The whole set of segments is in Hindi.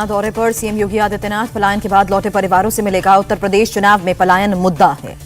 कैराना दौरे पर सीएम योगी आदित्यनाथ। पलायन के बाद लौटे परिवारों से मिलेगा उत्तर प्रदेश चुनाव में पलायन मुद्दा है।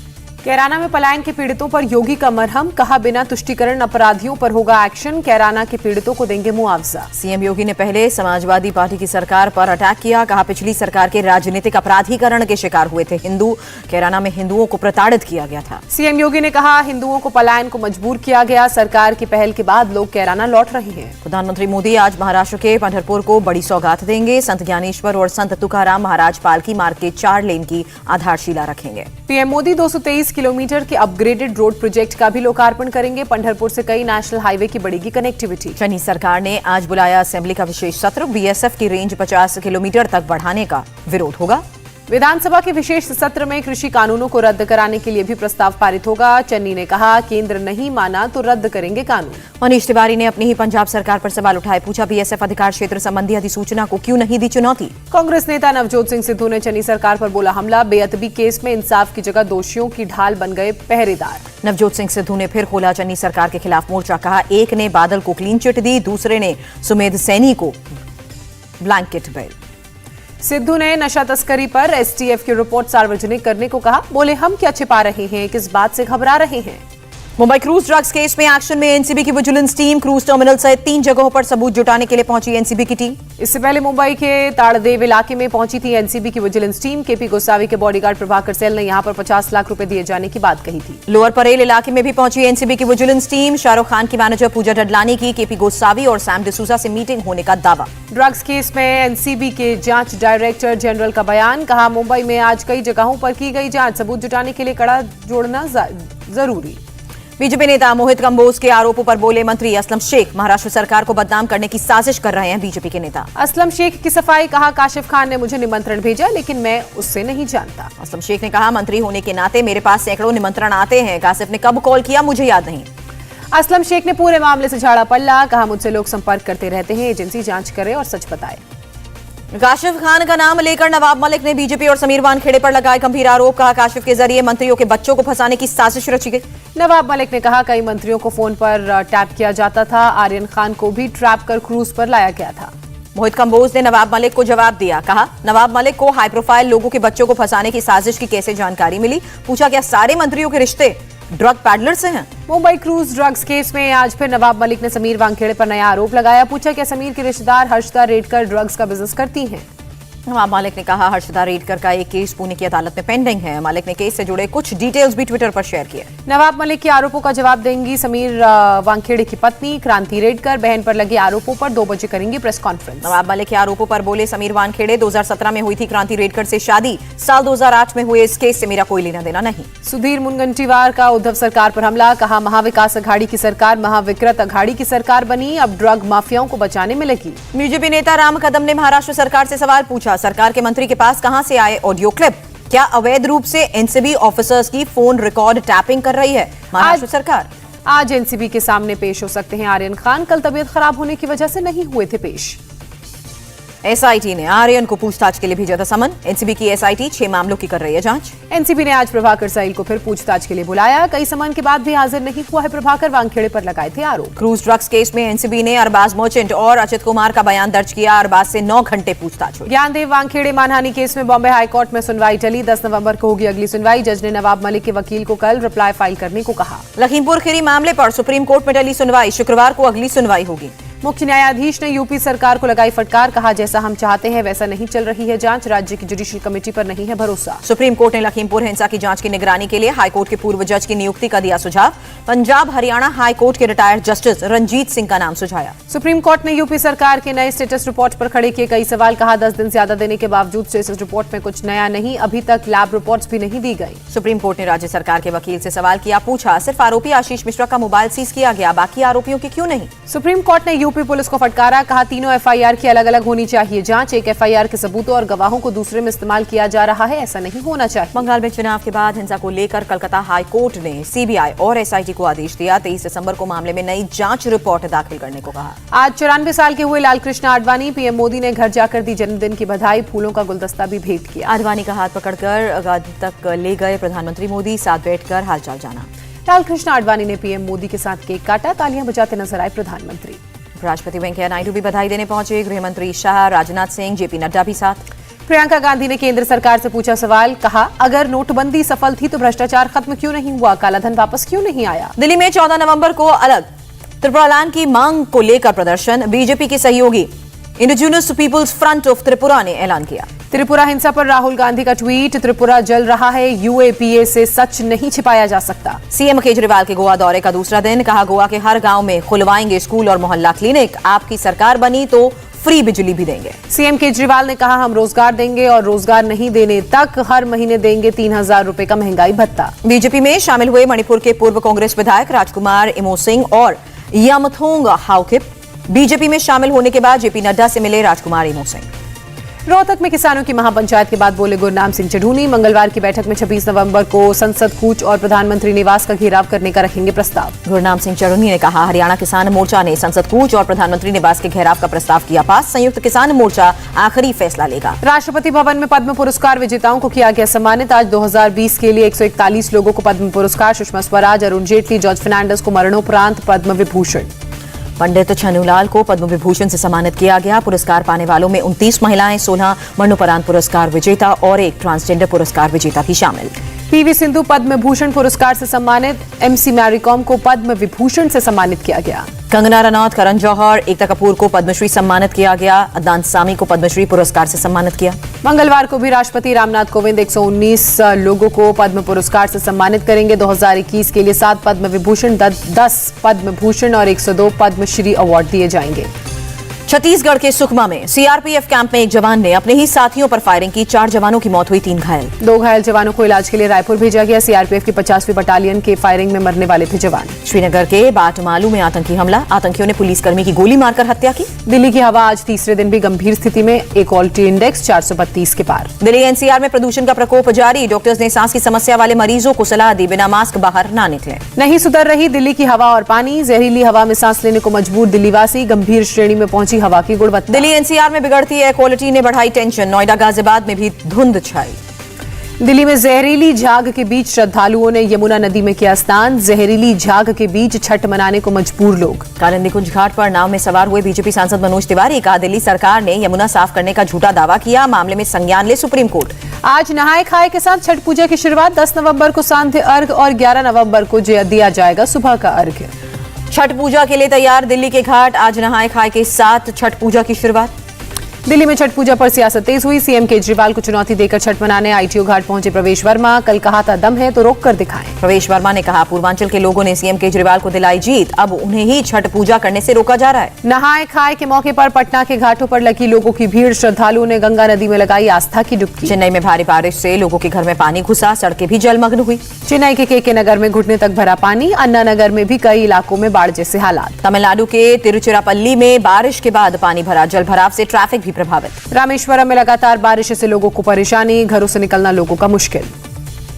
कैराना में पलायन के पीड़ितों पर योगी का मरहम, कहा बिना तुष्टीकरण अपराधियों पर होगा एक्शन, कैराना के पीड़ितों को देंगे मुआवजा। सीएम योगी ने पहले समाजवादी पार्टी की सरकार पर अटैक किया, कहा पिछली सरकार के राजनीतिक अपराधीकरण के शिकार हुए थे हिंदू, कैराना में हिंदुओं को प्रताड़ित किया गया था। सीएम योगी ने कहा हिंदुओं को पलायन को मजबूर किया गया, सरकार की पहल के बाद लोग कैराना लौट रहे हैं। प्रधानमंत्री मोदी आज महाराष्ट्र के पंढरपुर को बड़ी सौगात देंगे। संत ज्ञानेश्वर और संत तुकाराम महाराज पालकी मार्ग के 4 लेन की आधारशिला रखेंगे। पीएम मोदी 223 किलोमीटर के अपग्रेडेड रोड प्रोजेक्ट का भी लोकार्पण करेंगे। पंढरपुर से कई नेशनल हाईवे की बढ़ेगी कनेक्टिविटी। चनी सरकार ने आज बुलाया असेंबली का विशेष सत्र, बीएसएफ की रेंज 50 किलोमीटर तक बढ़ाने का विरोध होगा। विधानसभा के विशेष सत्र में कृषि कानूनों को रद्द कराने के लिए भी प्रस्ताव पारित होगा। चन्नी ने कहा केंद्र नहीं माना तो रद्द करेंगे कानून। मनीष तिवारी ने अपनी ही पंजाब सरकार पर सवाल उठाए, पूछा बीएसएफ अधिकार क्षेत्र संबंधी अधिसूचना को क्यों नहीं दी चुनौती। कांग्रेस नेता नवजोत सिंह सिद्धू ने चन्नी सरकार पर बोला हमला, बेअदबी केस में इंसाफ की जगह दोषियों की ढाल बन गए पहरेदार। नवजोत सिंह सिद्धू ने फिर खोला चन्नी सरकार के खिलाफ मोर्चा, कहा एक ने बादल को क्लीन चिट दी, दूसरे ने सुमेध सैनी को ब्लैंकेट बेल। सिद्धू ने नशा तस्करी पर एसटीएफ की रिपोर्ट सार्वजनिक करने को कहा, बोले हम क्या छिपा रहे हैं, किस बात से घबरा रहे हैं। मुंबई क्रूज ड्रग्स केस में एक्शन में एनसीबी की विजिलेंस टीम, क्रूज टर्मिनल सहित 3 जगहों पर सबूत जुटाने के लिए पहुंची एनसीबी की टीम। इससे पहले मुंबई के ताड़देव इलाके में पहुंची थी एनसीबी की विजिलेंस टीम। केपी गोसावी के बॉडीगार्ड प्रभाकर सेल ने यहां पर 50 लाख रुपए दिए जाने की बात कही थी। लोअर परेल इलाके में भी पहुंची एनसीबी की विजिलेंस टीम। शाहरुख खान की मैनेजर पूजा डडलानी की केपी गोसावी और सैम डिसूजा से मीटिंग होने का दावा। ड्रग्स केस में एनसीबी के जांच डायरेक्टर जनरल का बयान, कहा मुंबई में आज कई जगहों पर की गई जांच, सबूत जुटाने के लिए कड़ा जोड़ना जरूरी। बीजेपी नेता मोहित कंबोज के आरोपों पर बोले मंत्री असलम शेख, महाराष्ट्र सरकार को बदनाम करने की साजिश कर रहे हैं बीजेपी के नेता। असलम शेख की सफाई, कहा काशिफ खान ने मुझे निमंत्रण भेजा लेकिन मैं उससे नहीं जानता। असलम शेख ने कहा मंत्री होने के नाते मेरे पास सैकड़ों निमंत्रण आते हैं, काशिफ ने कब कॉल किया मुझे याद नहीं। असलम शेख ने पूरे मामले से झाड़ा पल्ला, कहा मुझसे लोग संपर्क करते रहते हैं, एजेंसी जांच करे और सच बताए। काशिफ खान का नाम लेकर नवाब मलिक ने बीजेपी और समीर वानखेड़े पर लगाए गंभीर आरोप, कहा काशिफ के जरिए मंत्रियों के बच्चों को फंसाने की साजिश रची गई। नवाब मलिक ने कहा कई मंत्रियों को फोन पर टैप किया जाता था, आर्यन खान को भी ट्रैप कर क्रूज पर लाया गया था। मोहित कंबोज ने नवाब मलिक को जवाब दिया, कहा नवाब मलिक को हाई प्रोफाइल लोगों के बच्चों को फंसाने की साजिश की कैसे जानकारी मिली, पूछा क्या सारे मंत्रियों के रिश्ते ड्रग पैडलर से हैं। मुंबई क्रूज ड्रग्स केस में आज फिर नवाब मलिक ने समीर वानखेड़े पर नया आरोप लगाया, पूछा क्या समीर के रिश्तेदार हर्षदा रेडकर ड्रग्स का बिजनेस करती हैं। नवाब मलिक ने कहा हर्षदा रेडकर का एक केस पुणे की अदालत में पेंडिंग है। मलिक ने केस से जुड़े कुछ डिटेल्स भी ट्विटर पर शेयर किए। नवाब मलिक के आरोपों का जवाब देंगी समीर वानखेड़े की पत्नी क्रांति रेडकर, बहन पर लगे आरोपों पर 2 बजे करेंगी प्रेस कॉन्फ्रेंस। नवाब मलिक के आरोपों पर बोले समीर वानखेड़े, 2017 में हुई थी क्रांति रेडकर से शादी, साल 2008 में हुए इस केस से मेरा कोई लेना देना नहीं। सुधीर मुनगंटीवार का उद्धव सरकार पर हमला, कहा महाविकास अघाड़ी की सरकार महाविकृत अघाड़ी की सरकार बनी, अब ड्रग माफियाओं को बचाने में लगी। बीजेपी नेता राम कदम ने महाराष्ट्र सरकार से सवाल पूछा, सरकार के मंत्री के पास कहां से आए ऑडियो क्लिप, क्या अवैध रूप से एनसीबी ऑफिसर्स की फोन रिकॉर्ड टैपिंग कर रही है महाराष्ट्र सरकार। आज एनसीबी के सामने पेश हो सकते हैं आर्यन खान, कल तबीयत खराब होने की वजह से नहीं हुए थे पेश। एसआईटी ने आर्यन को पूछताछ के लिए भेजा था समन, एनसीबी की एसआईटी 6 मामलों की कर रही है जांच। एनसीबी ने आज प्रभाकर सैल को फिर पूछताछ के लिए बुलाया, कई समन के बाद भी हाजिर नहीं हुआ है प्रभाकर, वानखेड़े पर लगाए थे आरोप। क्रूज ड्रग्स केस में एनसीबी ने अरबाज मर्चेंट और अचित कुमार का बयान दर्ज किया, अरबाज से 9 घंटे पूछताछ हुई। ज्ञानदेव वानखेड़े मानहानि केस में बॉम्बे हाईकोर्ट में सुनवाई टली, 10 नवंबर को होगी अगली सुनवाई। जज ने नवाब मलिक के वकील को कल रिप्लाई फाइल करने को कहा। लखीमपुर खीरी मामले पर सुप्रीम कोर्ट में टली सुनवाई, शुक्रवार को अगली सुनवाई होगी। मुख्य न्यायाधीश ने यूपी सरकार को लगाई फटकार, कहा जैसा हम चाहते हैं वैसा नहीं चल रही है जांच, राज्य की जुडिशियल कमेटी पर नहीं है भरोसा। सुप्रीम कोर्ट ने लखीमपुर हिंसा की जांच की निगरानी के लिए हाईकोर्ट के पूर्व जज की नियुक्ति का दिया सुझाव, पंजाब हरियाणा हाईकोर्ट के रिटायर्ड जस्टिस रंजीत सिंह का नाम सुझाया। सुप्रीम कोर्ट ने यूपी सरकार के नए स्टेटस रिपोर्ट पर खड़े किए कई सवाल, कहा 10 दिन ज्यादा देने के बावजूद स्टेटस रिपोर्ट में कुछ नया नहीं, अभी तक लैब रिपोर्ट्स भी नहीं दी गई। सुप्रीम कोर्ट ने राज्य सरकार के वकील से सवाल किया, पूछा सिर्फ आरोपी आशीष मिश्रा का मोबाइल सीज किया गया, बाकी आरोपियों की क्यों नहीं। सुप्रीम कोर्ट ने यूपी पुलिस को फटकार, कहा तीनों एफआईआर की अलग अलग होनी चाहिए जांच, एक एफआईआर के सबूतों और गवाहों को दूसरे में इस्तेमाल किया जा रहा है, ऐसा नहीं होना चाहिए। बंगाल में चुनाव के बाद हिंसा को लेकर कलकत्ता हाई कोर्ट ने सीबीआई और एसआईटी को आदेश दिया, 23 दिसंबर को मामले में नई जांच रिपोर्ट दाखिल करने को कहा। आज 94 साल के हुए लालकृष्ण आडवाणी, पीएम मोदी ने घर जाकर दी जन्मदिन की बधाई, फूलों का गुलदस्ता भी भेंट किया। आडवाणी का हाथ पकड़कर गादी तक ले गए प्रधानमंत्री मोदी, साथ बैठकर हालचाल जाना। लालकृष्ण आडवाणी ने पीएम मोदी के साथ केक काटा, तालियां बजाते नजर आए प्रधानमंत्री। राष्ट्रपति वेंकैया नायडू भी बधाई देने पहुंचे। गृह मंत्री शाह, राजनाथ सिंह, जेपी नड्डा भी साथ। प्रियंका गांधी ने केंद्र सरकार से पूछा सवाल, कहा अगर नोटबंदी सफल थी तो भ्रष्टाचार खत्म क्यों नहीं हुआ, काला धन वापस क्यों नहीं आया। दिल्ली में 14 नवंबर को अलग त्रिपुरालैंड की मांग को लेकर प्रदर्शन, बीजेपी के सहयोगी indigenous peoples front of Tripura ने ऐलान किया। त्रिपुरा हिंसा पर राहुल गांधी का ट्वीट, त्रिपुरा जल रहा है, यूएपीए से सच नहीं छिपाया जा सकता। सीएम केजरीवाल के गोवा दौरे का दूसरा दिन, कहा गोवा के हर गांव में खुलवाएंगे स्कूल और मोहल्ला क्लिनिक, आपकी सरकार बनी तो फ्री बिजली भी देंगे। सीएम केजरीवाल ने कहा हम रोजगार देंगे और रोजगार नहीं देने तक हर महीने देंगे 3000 रुपए का महंगाई भत्ता। बीजेपी में शामिल हुए मणिपुर के पूर्व कांग्रेस विधायक राजकुमार इमो सिंह और यामथोंग हाउकिप। बीजेपी में शामिल होने के बाद जेपी नड्डा से मिले राजकुमार इमो सिंह। रोहतक में किसानों की महापंचायत के बाद बोले गुरनाम सिंह चढ़ूनी, मंगलवार की बैठक में 26 नवंबर को संसद कूच और प्रधानमंत्री निवास का घेराव करने का रखेंगे प्रस्ताव। गुरनाम सिंह चढ़ूनी ने कहा हरियाणा किसान मोर्चा ने संसद कूच और प्रधानमंत्री निवास के घेराव का प्रस्ताव किया पास, संयुक्त किसान मोर्चा आखिरी फैसला लेगा। राष्ट्रपति भवन में पद्म पुरस्कार विजेताओं को किया गया सम्मानित, आज 2020 के लिए 141 लोगों को पद्म पुरस्कार, सुषमा स्वराज, अरुण जेटली, जॉर्ज फर्नांडिस को मरणोपरांत पद्म विभूषण। पंडित छन्नूलाल को पद्म विभूषण से सम्मानित किया गया। पुरस्कार पाने वालों में 29 महिलाएं, 16 मरणोपरांत पुरस्कार विजेता और एक ट्रांसजेंडर पुरस्कार विजेता भी शामिल। पीवी सिंधु पद्म भूषण पुरस्कार से सम्मानित, एमसी मैरीकॉम को पद्म विभूषण से सम्मानित किया गया। कंगना रनौत, करण जौहर, एकता कपूर को पद्मश्री सम्मानित किया गया। अदनान सामी को पद्मश्री पुरस्कार से सम्मानित किया। मंगलवार को भी राष्ट्रपति रामनाथ कोविंद 119 लोगों को पद्म पुरस्कार से सम्मानित करेंगे। 2021 के लिए 7 पद्म विभूषण, 10 पद्म भूषण और 102 पद्मश्री अवार्ड दिए जाएंगे। छत्तीसगढ़ के सुकमा में सीआरपीएफ कैंप में एक जवान ने अपने ही साथियों पर फायरिंग की, 4 जवानों की मौत हुई, 3 घायल। 2 घायल जवानों को इलाज के लिए रायपुर भेजा गया। सीआरपीएफ की 50वीं बटालियन के फायरिंग में मरने वाले थे जवान। श्रीनगर के बाटमालू में आतंकी हमला, आतंकियों ने पुलिसकर्मी की गोली मारकर हत्या की। दिल्ली की हवा आज तीसरे दिन भी गंभीर स्थिति में, एयर क्वालिटी इंडेक्स 432 के पार। दिल्ली एनसीआर में प्रदूषण का प्रकोप जारी, डॉक्टर्स ने सांस की समस्या वाले मरीजों को सलाह दी बिना मास्क बाहर न निकलें। नहीं सुधर रही दिल्ली की हवा और पानी, जहरीली हवा में सांस लेने को मजबूर दिल्लीवासी, गंभीर श्रेणी में पहुंची हवा की गुणवत्ता। दिल्ली एनसीआर में बिगड़ती एयर क्वालिटी ने बढ़ाई टेंशन, नोएडा गाजियाबाद में भी धुंध छाई। दिल्ली में जहरीली झाग के बीच श्रद्धालुओं ने यमुना नदी में किया स्नान, जहरीली झाग के बीच छठ मनाने को मजबूर लोग। कालिंदी कुंज घाट पर नाव में सवार हुए बीजेपी सांसद मनोज तिवारी, कहा दिल्ली सरकार ने यमुना साफ करने का झूठा दावा किया, मामले में संज्ञान ले सुप्रीम कोर्ट। आज नहाए खाए के साथ छठ पूजा की शुरुआत, 10 नवंबर को सांध्य अर्घ और 11 नवंबर को दिया जाएगा सुबह का अर्घ। छठ पूजा के लिए तैयार दिल्ली के घाट, आज नहाए खाए के साथ छठ पूजा की शुरुआत। दिल्ली में छठ पूजा पर सियासत तेज हुई, सीएम केजरीवाल को चुनौती देकर छठ मनाने आईटीओ घाट पहुंचे प्रवेश वर्मा, कल कहा था दम है तो रोक कर दिखाएं। प्रवेश वर्मा ने कहा पूर्वांचल के लोगों ने सीएम केजरीवाल को दिलाई जीत, अब उन्हें ही छठ पूजा करने से रोका जा रहा है। नहाए खाए के मौके पर पटना के घाटों पर लगी लोगों की भीड़, श्रद्धालुओं ने गंगा नदी में लगाई आस्था की डुबकी। चेन्नई में भारी बारिश से लोगों के घर में पानी घुसा, सड़कें भी जलमग्न हुई। चेन्नई के केके नगर में घुटने तक भरा पानी, अन्ना नगर में भी कई इलाकों में बाढ़ जैसे हालात। तमिलनाडु के तिरुचिरापल्ली में बारिश के बाद पानी भरा, जल भराव से ट्रैफिक भी प्रभावित। रामेश्वरम में लगातार बारिश से लोगों को परेशानी, घरों से निकलना लोगों का मुश्किल।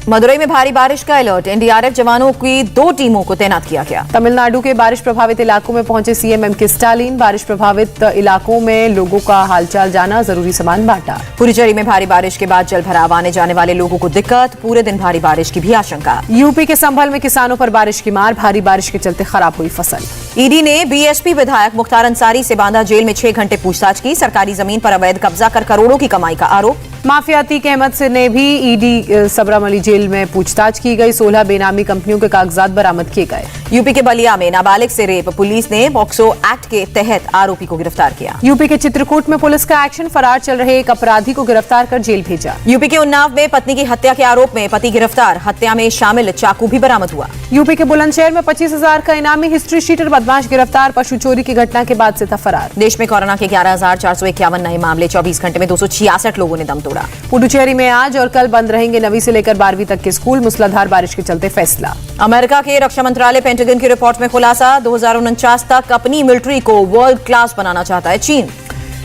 मदुरई में भारी बारिश का अलर्ट, एनडीआरएफ जवानों की 2 टीमों को तैनात किया गया। तमिलनाडु के बारिश प्रभावित इलाकों में पहुंचे सीएम एमके स्टालिन, बारिश प्रभावित इलाकों में लोगों का हालचाल जाना, जरूरी सामान बांटा। पुडुचेरी में भारी बारिश के बाद जल भराव, आने जाने वाले लोगों को दिक्कत, पूरे दिन भारी बारिश की भी आशंका। यूपी के संभल में किसानों पर बारिश की मार, भारी बारिश के चलते खराब हुई फसल। ईडी ने बीएसपी विधायक मुख्तार अंसारी से बांदा जेल में 6 घंटे पूछताछ की, सरकारी जमीन पर अवैध कब्जा कर करोड़ों की कमाई का आरोप। माफिया अतीक अहमद से ने भी ईडी सबरामली जेल में पूछताछ की गई, 16 बेनामी कंपनियों के कागजात बरामद किए गए। यूपी के बलिया में नाबालिग से रेप, पुलिस ने पॉक्सो एक्ट के तहत आरोपी को गिरफ्तार किया। यूपी के चित्रकूट में पुलिस का एक्शन, फरार चल रहे एक अपराधी को गिरफ्तार कर जेल भेजा। यूपी के उन्नाव में पत्नी की हत्या के आरोप में पति गिरफ्तार, हत्या में शामिल चाकू भी बरामद हुआ। यूपी के बुलंदशहर में 25,000 का इनामी हिस्ट्री शीटर बदमाश गिरफ्तार, पशु चोरी की घटना के बाद से था फरार। देश में कोरोना के 11,451 नए मामले, 24 घंटे में 266 लोगों ने दम तोड़ा। पुडुचेरी में आज और कल बंद रहेंगे 9वीं से लेकर 12वीं तक के स्कूल, मूसलाधार बारिश के चलते फैसला। अमेरिका के रक्षा मंत्रालय पेंटागन की रिपोर्ट में खुलासा, 2049 तक अपनी मिलिट्री को वर्ल्ड क्लास बनाना चाहता है चीन।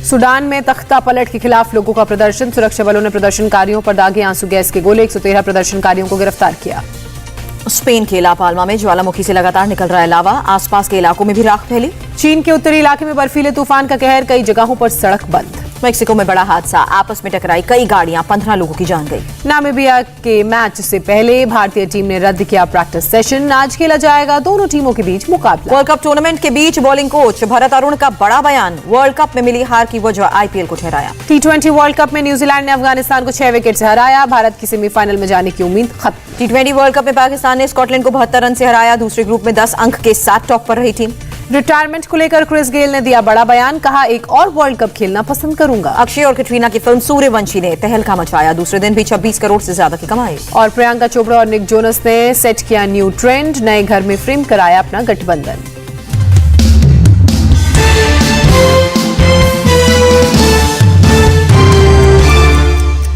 सूडान में तख्ता पलट के खिलाफ लोगों का प्रदर्शन, सुरक्षा बलों ने प्रदर्शनकारियों पर दागे आंसू गैस के गोले, 113 प्रदर्शनकारियों को गिरफ्तार किया। स्पेन के ला पाल्मा में ज्वालामुखी से लगातार निकल रहा है लावा, आसपास के इलाकों में भी राख फैली। चीन के उत्तरी इलाके में बर्फीले तूफान का कहर, कई जगहों पर सड़क बंद। मेक्सिको में बड़ा हादसा, आपस में टकराई कई गाड़ियां, 15 लोगों की जान गई। नामीबिया के मैच से पहले भारतीय टीम ने रद्द किया प्रैक्टिस सेशन। आज खेला जाएगा दोनों टीमों के बीच मुकाबला। वर्ल्ड कप टूर्नामेंट के बीच बॉलिंग कोच भरत अरुण का बड़ा बयान, वर्ल्ड कप में मिली हार की वजह आईपीएल को ठहराया। T20 वर्ल्ड कप में न्यूजीलैंड ने अफगानिस्तान को 6 विकेट से हराया। भारत की सेमीफाइनल में जाने की उम्मीद खत्म। T20 वर्ल्ड कप में पाकिस्तान ने स्कॉटलैंड को 72 रन से हराया। दूसरे ग्रुप में 10 अंक के साथ टॉप पर रही टीम। रिटायरमेंट को लेकर क्रिस गेल ने दिया बड़ा बयान, कहा एक और वर्ल्ड कप खेलना पसंद करूंगा। अक्षय और कैटरीना की फिल्म सूर्यवंशी ने तहलका मचाया। दूसरे दिन भी 26 करोड़ से ज्यादा की कमाई। और प्रियंका चोपड़ा और निक जोनस ने सेट किया न्यू ट्रेंड, नए घर में फ्रेम कराया अपना गठबंधन।